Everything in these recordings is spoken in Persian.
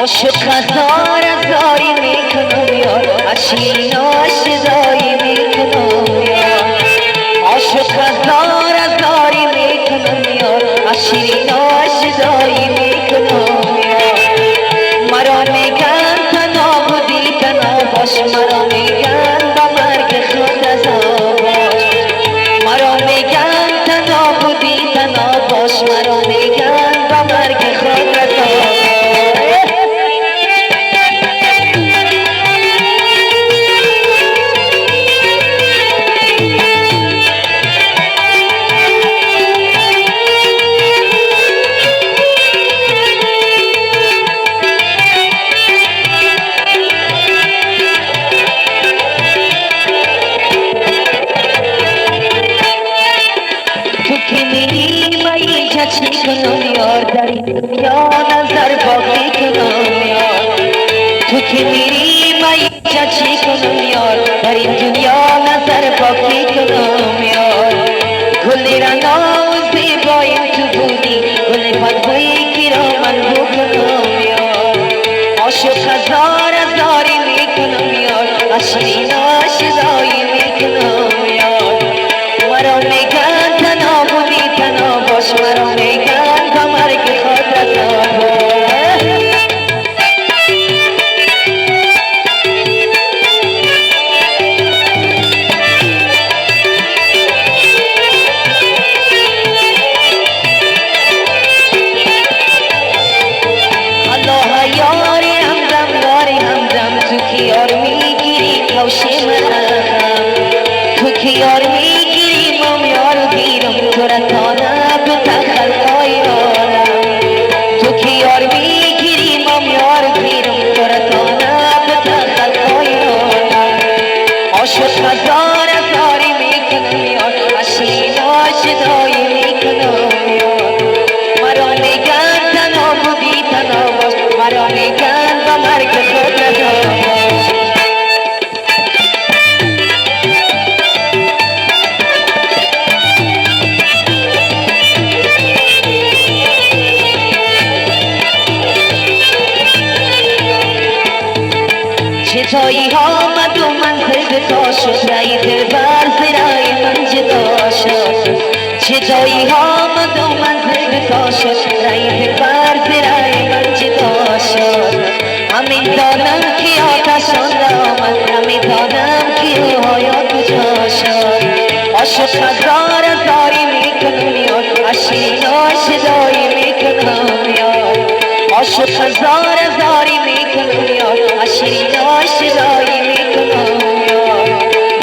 عاشق هزار هزاری میکنم یار اشی ناشدایی میکنم یار عاشق هزار هزاری میکنم یار اشی ناشدایی میکنم یار مرا میگن تنها بودی تنها باش مرا میگن با مرگ خود رضا باش مرا میگن تنها بودی تنها باش مرا میگن با مرگ خود رضا باش چی کنم یار در این دنیا نظر باقی کنم یار تو که میری من چی کنم یار در این دنیا نظر باقی کنم یار گل رنگا و زیبایم تو بودی گل بدبویی که را من بکنم یار عاشق هزار هزاری میکنم یار اشی ناشدایی میکنم یار مرا میگن تنها بودی تنها باش مرا میگن با مرگ خود رضا الله یاری همدم یاری همدم تو که یار میگیری کوش منم تو که یار میگیری مام یار گیرم تو را تانم به تخلقای عالم تو که یار میگیری مام یار گیرم تو را تانم به تخلقای عالم عاشق هزار هزاری میکنم یار اشی ناشدایی میکنم یار مرا نگن تنها بودی تنها باش مرا نگن با مرگ خود رضا باش چطایی ها آمد و منزل به تا شد رای دل بر زرای من جدا شد چطایی ها آمد و منزل به تا شد رای دل بر زرای من جدا شد همین دانم که آتشان آمد همین دانم که روحایا کجا شد عاشق هزار هزاری میکنم یار اشی ناشدایی میکنم یار عاشق هزار هزاری میکنم یار اشی ناشدایی میکنم یار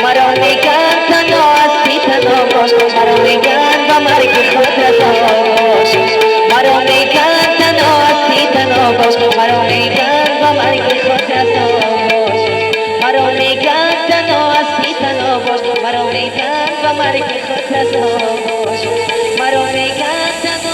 مرا میگن تنها هستی تنها باش مرا میگن با مرگ خود رضا باش مرا میگن تنها هستی تنها باش مرا میگن با مرگ خود رضا باش مرا میگن تنها هستی تنها باش مرا میگن با مرگ خود رضا باش مرا میگن